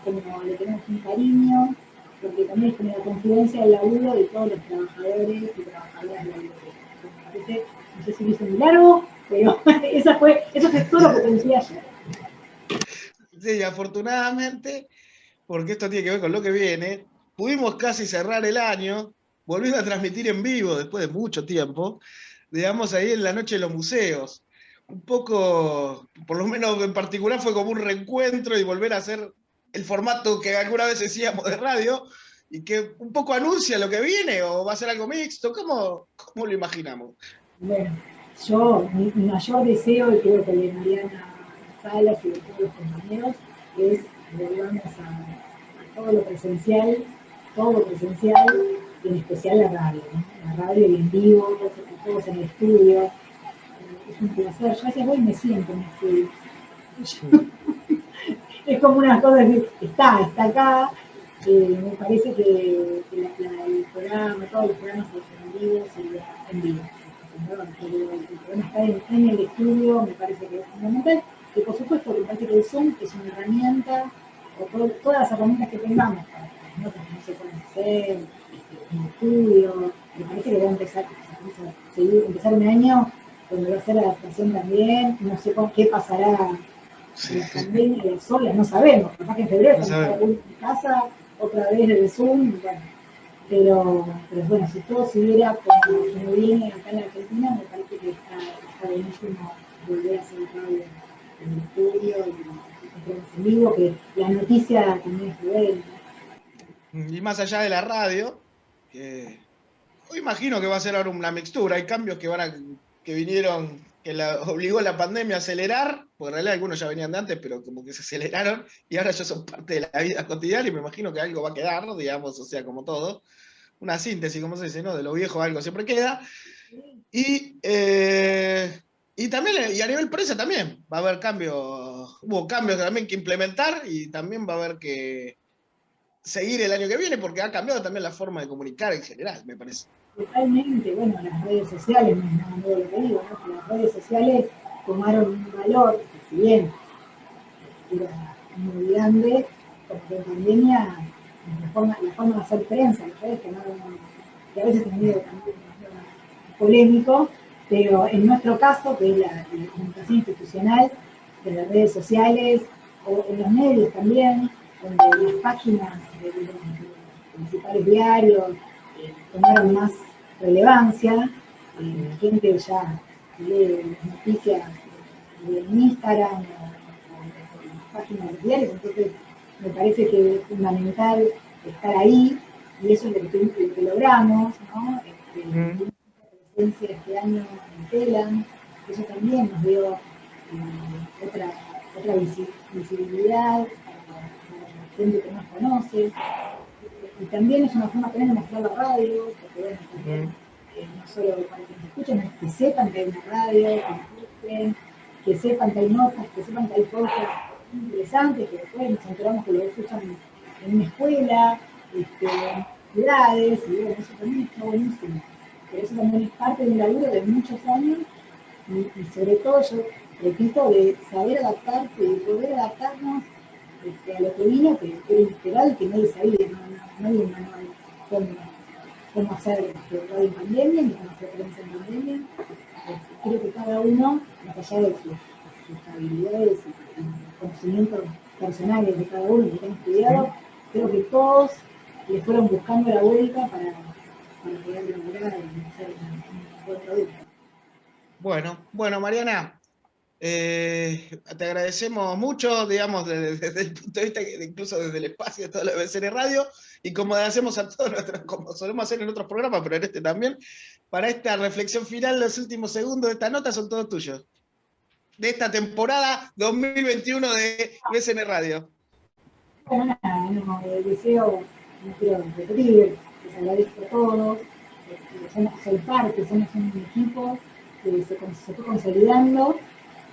H: como le tenemos un cariño, porque también es como la confidencia del laburo de todos los trabajadores y trabajadoras de la biblioteca. Me parece, no sé si lo hice muy largo, pero eso fue todo lo que pensé ayer.
B: Sí, afortunadamente, porque esto tiene que ver con lo que viene, pudimos casi cerrar el año, volviendo a transmitir en vivo después de mucho tiempo, digamos ahí en la noche de los museos. Un poco, por lo menos en particular, fue como un reencuentro y volver a hacer el formato que alguna vez decíamos de radio, y que un poco anuncia lo que viene, o va a ser algo mixto. ¿Cómo lo imaginamos?
H: Bueno, mi mayor deseo, y creo que el de Mariana Salas y de todos los compañeros, es volvamos a todo lo presencial, y en especial la radio, ¿no? La radio y en vivo, todos en el estudio. Es un placer. Yo a veces voy y me siento en el estudio. Es como una cosa que está acá. Me parece que el programa, todos los programas en vivo sería en vivo. El programa está en el estudio, me parece que es fundamental. Y por supuesto, me parece que el Zoom es una herramienta, o todas las herramientas que tengamos para las notas que no se pueden hacer, en el estudio. Me parece que va a empezar un año donde va a ser la adaptación también. No sé qué pasará en la pandemia de solas, no sabemos. Capaz que en febrero estamos en casa, otra vez el Zoom, bueno. Pero bueno, si todo siguiera como viene acá en la Argentina, me parece que está buenísimo volver a hacer radio en el estudio y trascendido, que la noticia también es buena.
B: Y más allá de la radio, yo imagino que va a ser ahora una mixtura. Hay cambios que vinieron, que obligó la pandemia a acelerar, porque en realidad algunos ya venían de antes, pero como que se aceleraron y ahora ya son parte de la vida cotidiana y me imagino que algo va a quedar, digamos, o sea, como todo. Una síntesis, como se dice, ¿no? De lo viejo algo siempre queda. Y también, y a nivel prensa también, va a haber cambios, hubo cambios también que implementar y también va a haber que seguir el año que viene porque ha cambiado también la forma de comunicar en general, me parece.
H: Totalmente, bueno, las redes sociales, no lo que digo, ¿no? Que las redes sociales tomaron un valor, que si bien era muy grande, como que en pandemia la forma de hacer prensa, las redes tomaron, que a veces también polémico, pero en nuestro caso, que es la comunicación institucional, de las redes sociales, o en los medios también, donde las páginas de los principales diarios tomaron más relevancia, la gente ya lee las noticias en Instagram o en las páginas de los diarios, entonces me parece que es fundamental estar ahí, y eso es lo que logramos, ¿no? Presencia este año en Telam, eso también nos dio otra visibilidad para la gente que nos conoce, y también es una forma también de mostrar la radio, porque bueno, también, no solo para que nos escuchen, es que sepan que hay una radio, que nos escuchen, que sepan que hay notas, que sepan que hay cosas interesantes, que después nos enteramos que lo escuchan en una escuela, en ciudades, y bueno, eso también está buenísimo. Pero eso también es parte de un laburo de muchos años y sobre todo, yo repito, de saber adaptarse, de poder adaptarnos a lo que vino, que era inesperado y que nadie sabía, no había un manual cómo hacer radio en pandemia, ni cómo hacer prensa en pandemia. Creo que cada uno, más allá de sus habilidades y conocimientos personales de cada uno que han estudiado, creo que todos le fueron buscando la vuelta para poder lograr ser un buen producto.
B: Bueno, Mariana, te agradecemos mucho, digamos, desde el punto de vista, incluso desde el espacio de toda la BCN Radio, y como hacemos a todos como solemos hacer en otros programas, pero en este también, para esta reflexión final, los últimos segundos de esta nota son todos tuyos, de esta temporada 2021 de BCN Radio.
H: Bueno, nada, deseo, no quiero repetir, les agradezco a todos, soy parte, somos un equipo que se fue consolidando,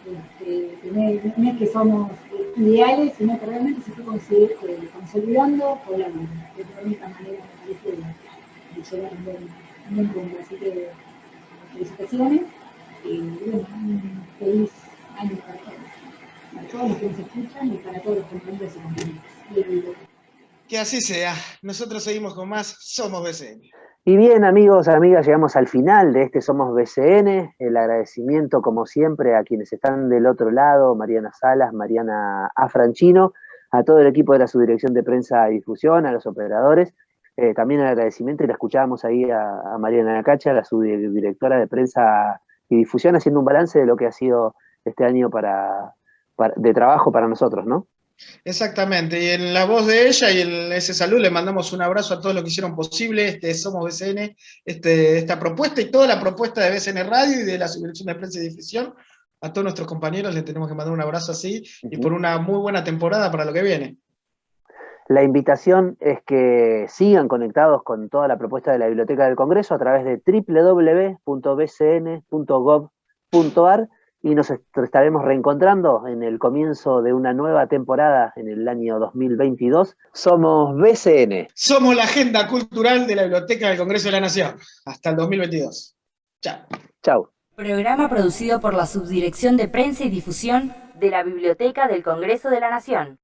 H: no es que somos ideales, sino que realmente se fue consolidando por la vida, que es la única manera, me parece, de llegar a un buen punto. Así que felicitaciones y bueno, un feliz año para todos los que nos escuchan y para todos los compañeros y compañeras.
B: Que así sea. Nosotros seguimos con más Somos BCN.
A: Y bien, amigos, amigas, llegamos al final de este Somos BCN. El agradecimiento, como siempre, a quienes están del otro lado, Mariana Salas, Mariana Afranchino, a todo el equipo de la Subdirección de Prensa y Difusión, a los operadores. También el agradecimiento, y la escuchábamos ahí a Mariana Nacacha, la subdirectora de Prensa y Difusión, haciendo un balance de lo que ha sido este año de trabajo para nosotros, ¿no?
B: Exactamente, y en la voz de ella y en ese salud le mandamos un abrazo a todos los que hicieron posible Somos BCN, esta propuesta y toda la propuesta de BCN Radio y de la Subdirección de Prensa y Difusión. A todos nuestros compañeros les tenemos que mandar un abrazo así y por una muy buena temporada para lo que viene.
A: La invitación es que sigan conectados con toda la propuesta de la Biblioteca del Congreso a través de www.bcn.gov.ar y nos estaremos reencontrando en el comienzo de una nueva temporada en el año 2022. Somos BCN.
B: Somos la agenda cultural de la Biblioteca del Congreso de la Nación. Hasta el 2022. Chao.
A: Chao.
I: Programa producido por la Subdirección de Prensa y Difusión de la Biblioteca del Congreso de la Nación.